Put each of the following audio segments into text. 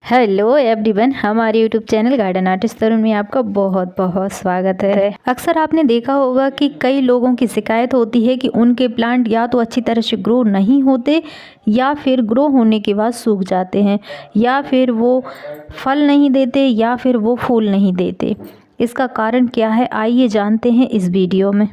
Hello everyone, हमारे YouTube channel garden artist तरुण में आपका बहुत बहुत स्वागत है। अक्सर आपने देखा होगा कि कई लोगों की शिकायत होती है कि उनके प्लांट या तो अच्छी तरह से ग्रो नहीं होते या फिर ग्रो होने के बाद सूख जाते हैं या फिर वो फल नहीं देते या फिर वो फूल नहीं देते। इसका कारण क्या है, आइए जानते हैं इस वीडियो में।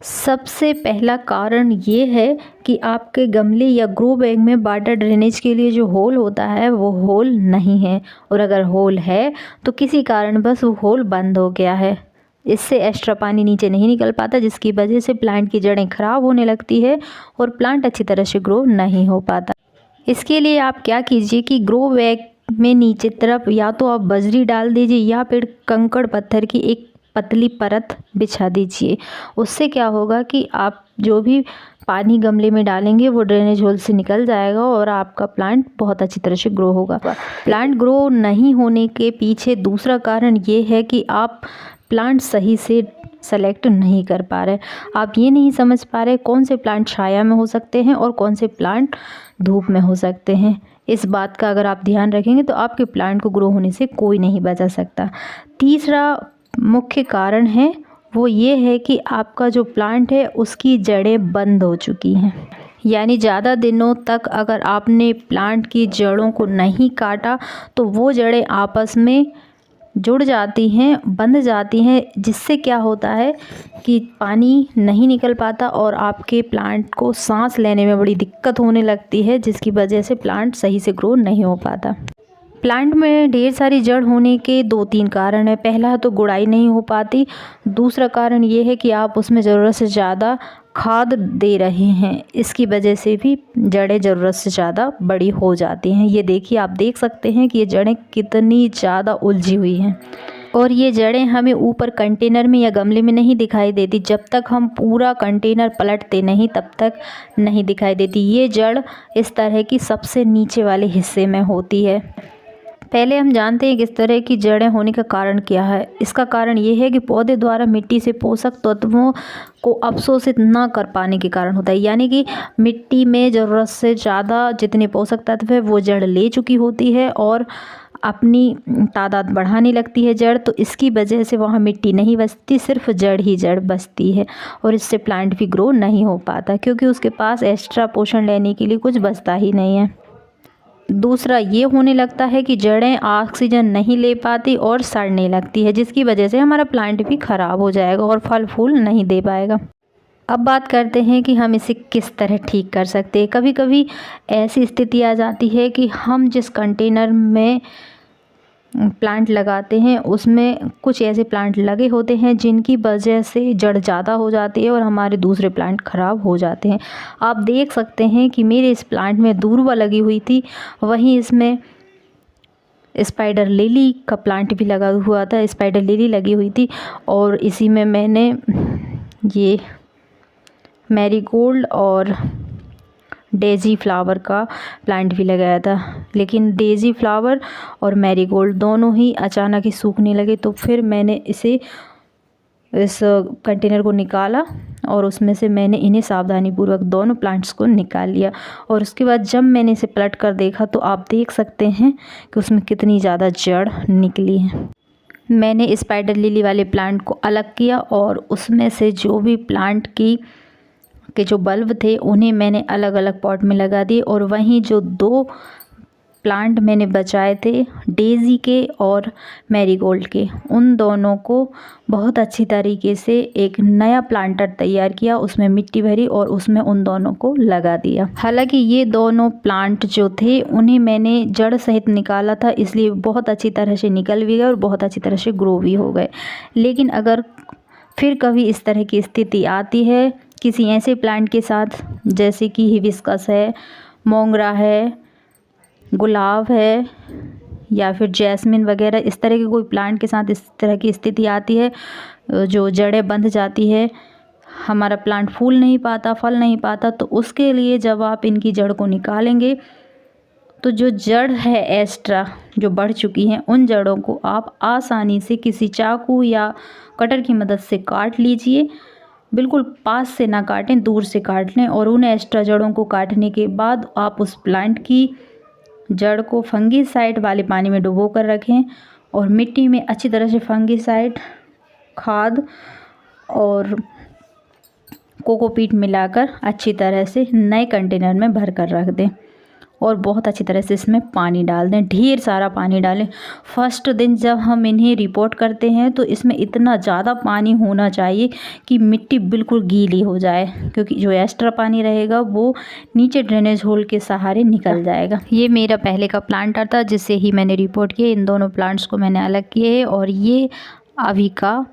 सबसे पहला कारण ये है कि आपके गमले या ग्रो बैग में वाटर ड्रेनेज के लिए जो होल होता है वो होल नहीं है, और अगर होल है तो किसी कारणवश वो होल बंद हो गया है। इससे एक्स्ट्रा पानी नीचे नहीं निकल पाता, जिसकी वजह से प्लांट की जड़ें खराब होने लगती है और प्लांट अच्छी तरह से ग्रो नहीं हो पाता। इसके लिए आप क्या कीजिए कि ग्रो बैग में नीचे तरफ या तो आप बजरी डाल दीजिए या फिर कंकड़ पत्थर की एक पतली परत बिछा दीजिए। उससे क्या होगा कि आप जो भी पानी गमले में डालेंगे वो ड्रेनेज होल से निकल जाएगा और आपका प्लांट बहुत अच्छी तरह से ग्रो होगा। प्लांट ग्रो नहीं होने के पीछे दूसरा कारण ये है कि आप प्लांट सही से सेलेक्ट नहीं कर पा रहे। आप ये नहीं समझ पा रहे कौन से प्लांट छाया में हो सकते हैं और कौन से प्लांट धूप में हो सकते हैं। इस बात का अगर आप ध्यान रखेंगे तो आपके प्लांट को ग्रो होने से कोई नहीं बचा सकता। तीसरा मुख्य कारण है वो ये है कि आपका जो प्लांट है उसकी जड़ें बंद हो चुकी हैं। यानी ज़्यादा दिनों तक अगर आपने प्लांट की जड़ों को नहीं काटा तो वो जड़ें आपस में जुड़ जाती हैं, बंध जाती हैं, जिससे क्या होता है कि पानी नहीं निकल पाता और आपके प्लांट को सांस लेने में बड़ी दिक्कत होने लगती है, जिसकी वजह से प्लांट सही से ग्रो नहीं हो पाता। प्लांट में ढेर सारी जड़ होने के 2-3 कारण हैं। पहला तो गुड़ाई नहीं हो पाती। दूसरा कारण ये है कि आप उसमें ज़रूरत से ज़्यादा खाद दे रहे हैं, इसकी वजह से भी जड़ें ज़रूरत से ज़्यादा बड़ी हो जाती हैं। ये देखिए, आप देख सकते हैं कि ये जड़ें कितनी ज़्यादा उलझी हुई हैं और ये जड़ें हमें ऊपर कंटेनर में या गमले में नहीं दिखाई देती। जब तक हम पूरा कंटेनर पलटते नहीं तब तक नहीं दिखाई देती। ये जड़ इस तरह की सबसे नीचे वाले हिस्से में होती है। पहले हम जानते हैं कि इस तरह की जड़ें होने का कारण क्या है। इसका कारण ये है कि पौधे द्वारा मिट्टी से पोषक तत्वों को अवशोषित न कर पाने के कारण होता है। यानी कि मिट्टी में ज़रूरत से ज़्यादा जितने पोषक तत्व है वो जड़ ले चुकी होती है और अपनी तादाद बढ़ाने लगती है जड़, तो इसकी वजह से वहाँ मिट्टी नहीं बचती, सिर्फ जड़ ही जड़ बचती है और इससे प्लांट भी ग्रो नहीं हो पाता, क्योंकि उसके पास एक्स्ट्रा पोषण लेने के लिए कुछ बचता ही नहीं है। दूसरा ये होने लगता है कि जड़ें ऑक्सीजन नहीं ले पाती और सड़ने लगती है, जिसकी वजह से हमारा प्लांट भी ख़राब हो जाएगा और फल फूल नहीं दे पाएगा। अब बात करते हैं कि हम इसे किस तरह ठीक कर सकते हैं। कभी कभी ऐसी स्थिति आ जाती है कि हम जिस कंटेनर में प्लांट लगाते हैं उसमें कुछ ऐसे प्लांट लगे होते हैं जिनकी वजह से जड़ ज़्यादा हो जाती है और हमारे दूसरे प्लांट ख़राब हो जाते हैं। आप देख सकते हैं कि मेरे इस प्लांट में दूर्वा लगी हुई थी, वहीं इसमें स्पाइडर लिली का प्लांट भी लगा हुआ था। स्पाइडर लिली लगी हुई थी और इसी में मैंने ये मैरीगोल्ड और डेज़ी फ्लावर का प्लांट भी लगाया था, लेकिन डेज़ी फ्लावर और मैरीगोल्ड दोनों ही अचानक ही सूखने लगे। तो फिर मैंने इस कंटेनर को निकाला और उसमें से मैंने इन्हें सावधानीपूर्वक दोनों प्लांट्स को निकाल लिया और उसके बाद जब मैंने इसे पलट कर देखा तो आप देख सकते हैं कि उसमें कितनी ज़्यादा जड़ निकली है। मैंने स्पाइडर लिली वाले प्लांट को अलग किया और उसमें से जो भी प्लांट के जो बल्ब थे उन्हें मैंने अलग अलग पॉट में लगा दिए और वहीं जो 2 प्लांट मैंने बचाए थे डेज़ी के और मैरीगोल्ड के, उन दोनों को बहुत अच्छी तरीके से एक नया प्लांटर तैयार किया, उसमें मिट्टी भरी और उसमें उन दोनों को लगा दिया। हालांकि ये दोनों प्लांट जो थे उन्हें मैंने जड़ सहित निकाला था, इसलिए बहुत अच्छी तरह से निकल भी गए और बहुत अच्छी तरह से ग्रो भी हो गए। लेकिन अगर फिर कभी इस तरह की स्थिति आती है किसी ऐसे प्लांट के साथ जैसे कि हिबिस्कस है, मोंगरा है, गुलाब है या फिर जैस्मिन वगैरह, इस तरह के कोई प्लांट के साथ इस तरह की स्थिति आती है जो जड़ें बंध जाती है, हमारा प्लांट फूल नहीं पाता, फल नहीं पाता, तो उसके लिए जब आप इनकी जड़ को निकालेंगे तो जो जड़ है एक्स्ट्रा जो बढ़ चुकी हैं उन जड़ों को आप आसानी से किसी चाकू या कटर की मदद से काट लीजिए। बिल्कुल पास से ना काटें, दूर से काट लें और उन एक्स्ट्रा जड़ों को काटने के बाद आप उस प्लांट की जड़ को फंगीसाइड वाले पानी में डुबो कर रखें और मिट्टी में अच्छी तरह से फंगीसाइड, खाद और कोकोपीट मिलाकर अच्छी तरह से नए कंटेनर में भर कर रख दें और बहुत अच्छी तरह से इसमें पानी डाल दें, ढेर सारा पानी डालें। फर्स्ट दिन जब हम इन्हें रिपोर्ट करते हैं तो इसमें इतना ज़्यादा पानी होना चाहिए कि मिट्टी बिल्कुल गीली हो जाए, क्योंकि जो एक्स्ट्रा पानी रहेगा वो नीचे ड्रेनेज होल के सहारे निकल जाएगा। ये मेरा पहले का प्लांट था जिससे ही मैंने रिपोर्ट किया। इन दोनों प्लांट्स को मैंने अलग किए और ये अभी का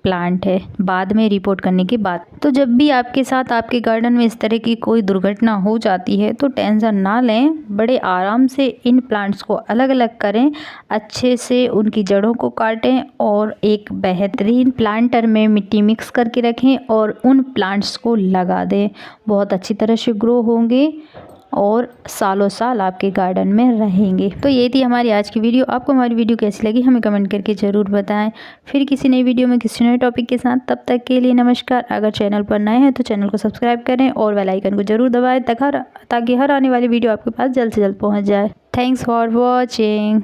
प्लांट है बाद में रिपोर्ट करने के बाद। तो जब भी आपके साथ आपके गार्डन में इस तरह की कोई दुर्घटना हो जाती है तो टेंशन ना लें, बड़े आराम से इन प्लांट्स को अलग अलग करें, अच्छे से उनकी जड़ों को काटें और एक बेहतरीन प्लांटर में मिट्टी मिक्स करके रखें और उन प्लांट्स को लगा दें। बहुत अच्छी तरह से ग्रो होंगे और सालों साल आपके गार्डन में रहेंगे। तो ये थी हमारी आज की वीडियो। आपको हमारी वीडियो कैसी लगी हमें कमेंट करके ज़रूर बताएं। फिर किसी नई वीडियो में किसी नए टॉपिक के साथ, तब तक के लिए नमस्कार। अगर चैनल पर नए हैं तो चैनल को सब्सक्राइब करें और बेल आइकन को ज़रूर दबाएं ताकि हर आने वाली वीडियो आपके पास जल्द से जल्द पहुँच जाए। Thanks for watching.